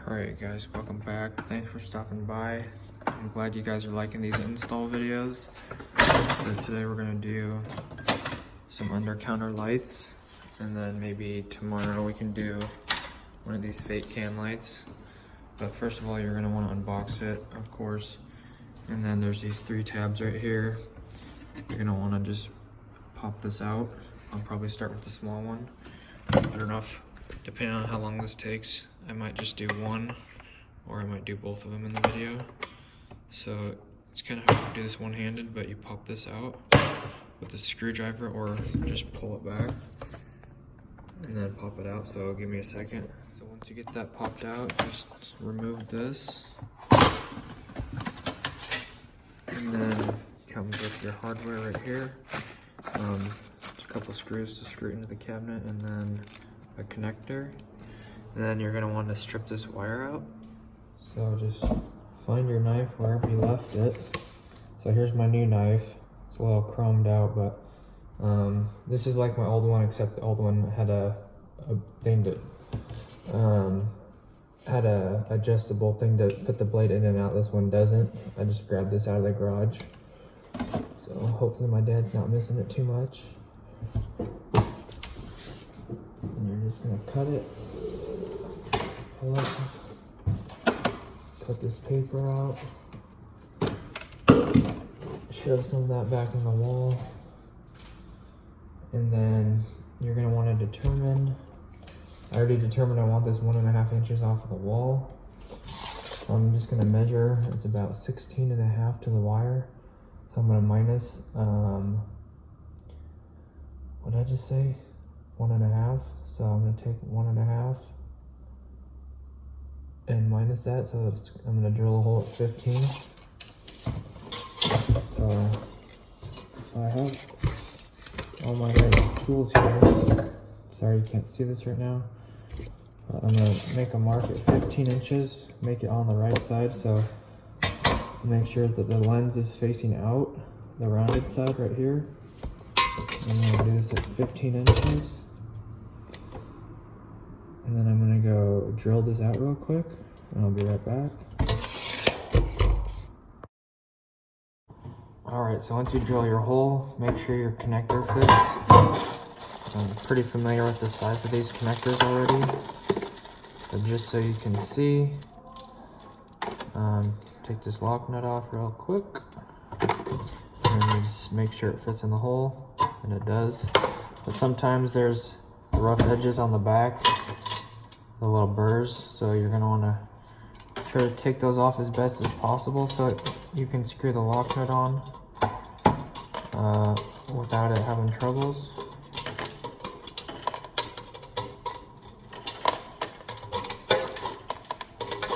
Alright guys, welcome back. Thanks for stopping by. I'm glad you guys are liking these install videos. So today we're going to do some under counter lights, and then maybe tomorrow we can do one of these fake can lights. But first of all, you're going to want to unbox it, of course. And then there's these 3 tabs right here. You're going to want to just pop this out. I'll probably start with the small one. I don't know if, depending on how long this takes, I might just do one, or I might do both of them in the video. So it's kind of hard to do this one-handed, but you pop this out with a screwdriver or just pull it back and then pop it out. So give me a second. So once you get that popped out, just remove this. And then comes with your hardware right here. Just a couple screws to screw it into the cabinet, and then a connector. And then you're gonna want to strip this wire out. So just find your knife wherever you left it. So here's my new knife. It's a little chromed out, but this is like my old one, except the old one had a thing to had a adjustable thing to put the blade in and out. This one doesn't. I just grabbed this out of the garage. So hopefully my dad's not missing it too much. And you're just gonna cut it. Pull up, cut this paper out, shove some of that back in the wall, and then you're going to want to determine, I already determined I want this 1.5 inches off of the wall. So I'm just going to measure, it's about 16.5 to the wire. So I'm going to minus, what did I just say? 1.5. So I'm going to take 1.5 and minus that, so I'm gonna drill a hole at 15. So I have all my tools here. Sorry you can't see this right now. But I'm gonna make a mark at 15 inches, make it on the right side, so make sure that the lens is facing out, the rounded side right here. I'm gonna do this at 15 inches. And then I'm gonna go drill this out real quick, and I'll be right back. Alright, so once you drill your hole, make sure your connector fits. I'm pretty familiar with the size of these connectors already. But just so you can see, take this lock nut off real quick. And you just make sure it fits in the hole, and it does. But sometimes there's rough edges on the back, the little burrs, so you're going to want to try to take those off as best as possible so you can screw the lock nut on without it having troubles.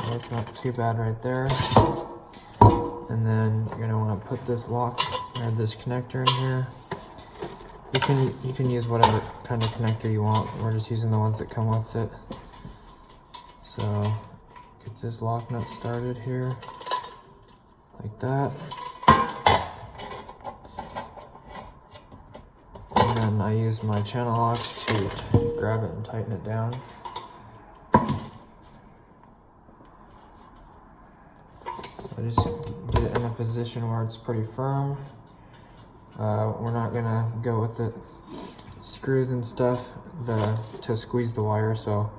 That's not too bad right there. And then you're going to want to put this lock or this connector in here. You can use whatever kind of connector you want. We're just using the ones that come with it. So get this lock nut started here, like that. And then I use my channel locks to grab it and tighten it down. So I just get it in a position where it's pretty firm. We're not gonna go with the screws and stuff to squeeze the wire, so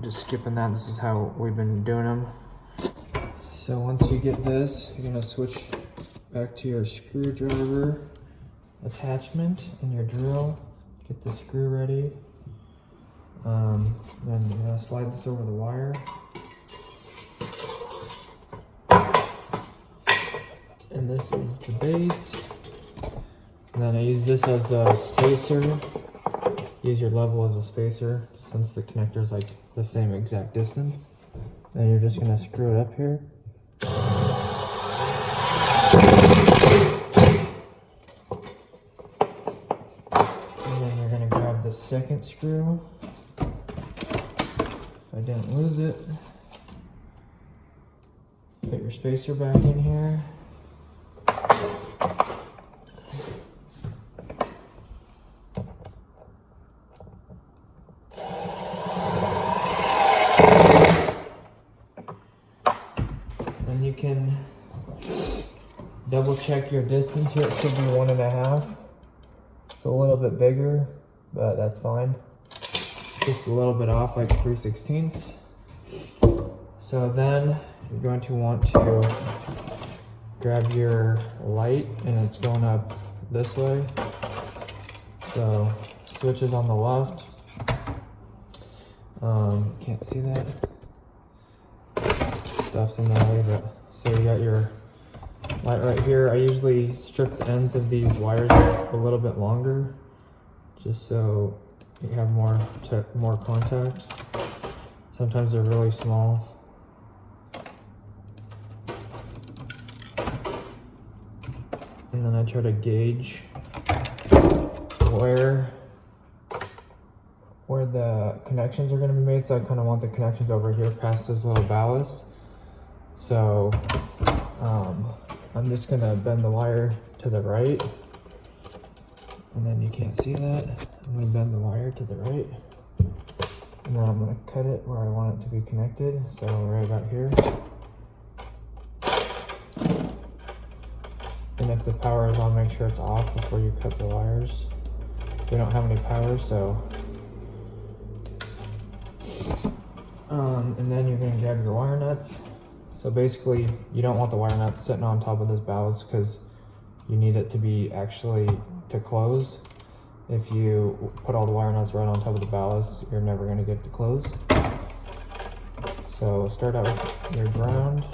just skipping that. This is how we've been doing them. So once you get this, you're gonna switch back to your screwdriver attachment and your drill. Get the screw ready. Then you're gonna slide this over the wire. And this is the base. And then I use this as a spacer. Use your level as a spacer, since the connector is like the same exact distance. Then you're just gonna screw it up here. And then you're gonna grab the second screw. If I didn't lose it. Put your spacer back in here. And you can double check your distance here. It should be 1.5. It's a little bit bigger, but that's fine. Just a little bit off, like 3/16. So then you're going to want to grab your light, and it's going up this way. So switch is on the left. Can't see that. Stuff's in the way, but so you got your light right here. I usually strip the ends of these wires a little bit longer, just so you have more contact. Sometimes they're really small. And then I try to gauge where the connections are going to be made. So I kind of want the connections over here past this little ballast. So I'm just going to bend the wire to the right. And then you can't see that. I'm going to bend the wire to the right. And then I'm going to cut it where I want it to be connected. So right about here. And if the power is on, make sure it's off before you cut the wires. We don't have any power, so. And then you're going to grab your wire nuts. So basically, you don't want the wire nuts sitting on top of this ballast because you need it to be actually to close. If you put all the wire nuts right on top of the ballast, you're never going to get it to close. So start out with your ground.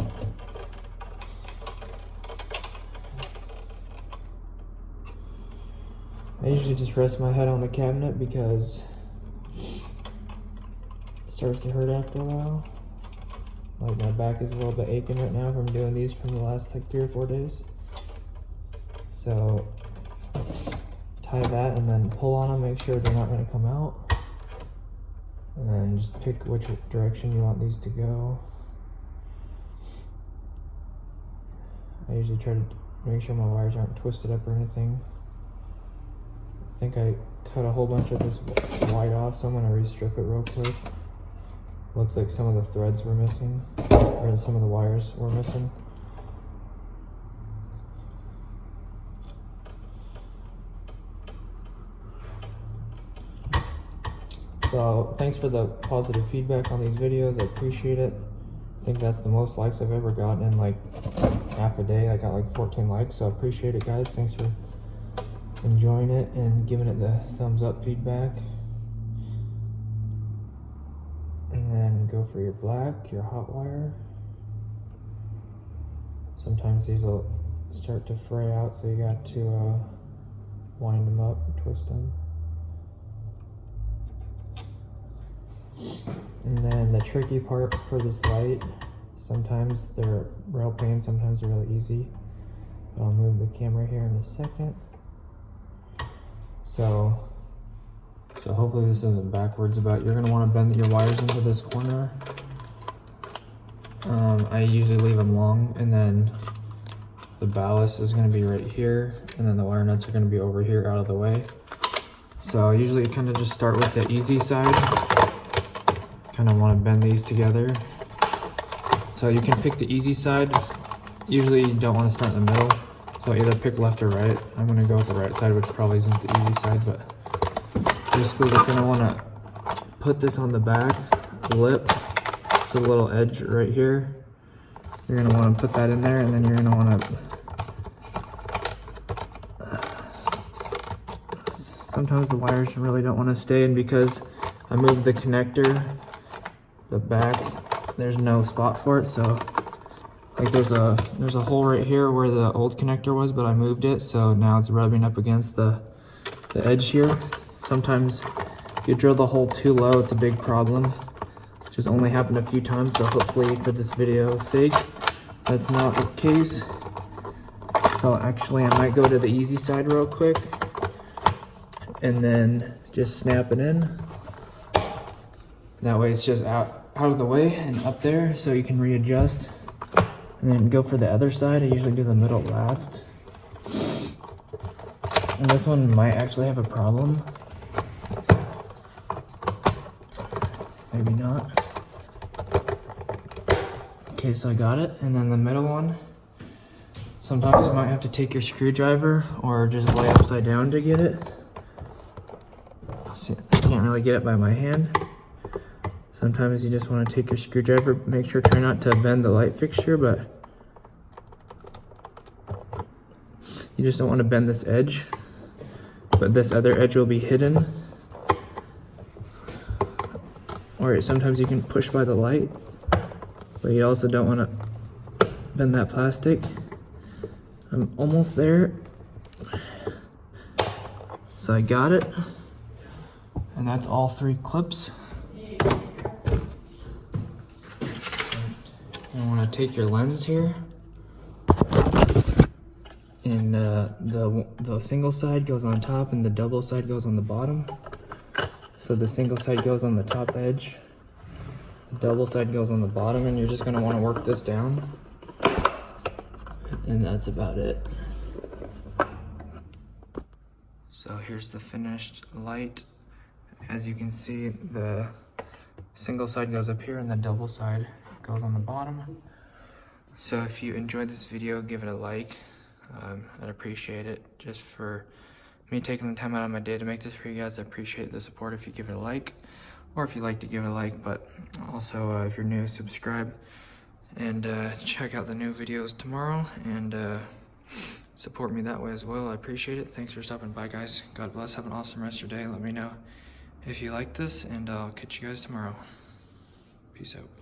I usually just rest my head on the cabinet because it starts to hurt after a while. Like my back is a little bit aching right now from doing these from the last like 3 or 4 days. So tie that and then pull on them, make sure they're not going to come out. And then just pick which direction you want these to go. I usually try to make sure my wires aren't twisted up or anything. I think I cut a whole bunch of this white off, so I'm going to re-strip it real quick. Looks like some of the threads were missing, or some of the wires were missing. So thanks for the positive feedback on these videos. I appreciate it. I think that's the most likes I've ever gotten in like half a day. I got like 14 likes, so I appreciate it, guys. Thanks for enjoying it and giving it the thumbs up feedback. And then go for your black, your hot wire. Sometimes these will start to fray out, so you got to wind them up and twist them. And then the tricky part for this light, sometimes they're real pain, sometimes they're really easy. But I'll move the camera here in a second. So hopefully this isn't backwards, but you're gonna want to bend your wires into this corner. I usually leave them long, and then the ballast is gonna be right here, and then the wire nuts are gonna be over here out of the way. So I usually kind of just start with the easy side. Kind of want to bend these together. So you can pick the easy side. Usually you don't want to start in the middle. So either pick left or right. I'm going to go with the right side, which probably isn't the easy side, but basically you're going to want to put this on the back lip, the little edge right here. You're going to want to put that in there, and then you're going to want to... Sometimes the wires really don't want to stay in because I moved the connector, the back, there's no spot for it, so like there's a hole right here where the old connector was, but I moved it, so now it's rubbing up against the edge here. Sometimes if you drill the hole too low, it's a big problem. It's just only happened a few times, so hopefully for this video's sake, that's not the case. So actually I might go to the easy side real quick and then just snap it in. That way it's just out of the way and up there, so you can readjust. And then go for the other side. I usually do the middle last. And this one might actually have a problem. Maybe not. Okay, so I got it. And then the middle one, sometimes you might have to take your screwdriver or just lay upside down to get it. See, I can't really get it by my hand. Sometimes you just want to take your screwdriver, make sure try not to bend the light fixture, but you just don't want to bend this edge, but this other edge will be hidden. Or sometimes you can push by the light, but you also don't want to bend that plastic. I'm almost there. So I got it. And that's all 3 clips. You want to take your lens here. And the single side goes on top and the double side goes on the bottom. So the single side goes on the top edge, the double side goes on the bottom, and you're just going to want to work this down. And that's about it. So here's the finished light. As you can see, the single side goes up here and the double side goes on the bottom. So if you enjoyed this video, give it a like. I'd appreciate it. Just for me taking the time out of my day to make this for you guys, I appreciate the support if you give it a like, or if you like to give it a like, but also if you're new, subscribe, and check out the new videos tomorrow, and support me that way as well. I appreciate it. Thanks for stopping by, guys. God bless. Have an awesome rest of your day. Let me know if you like this, and I'll catch you guys tomorrow. Peace out.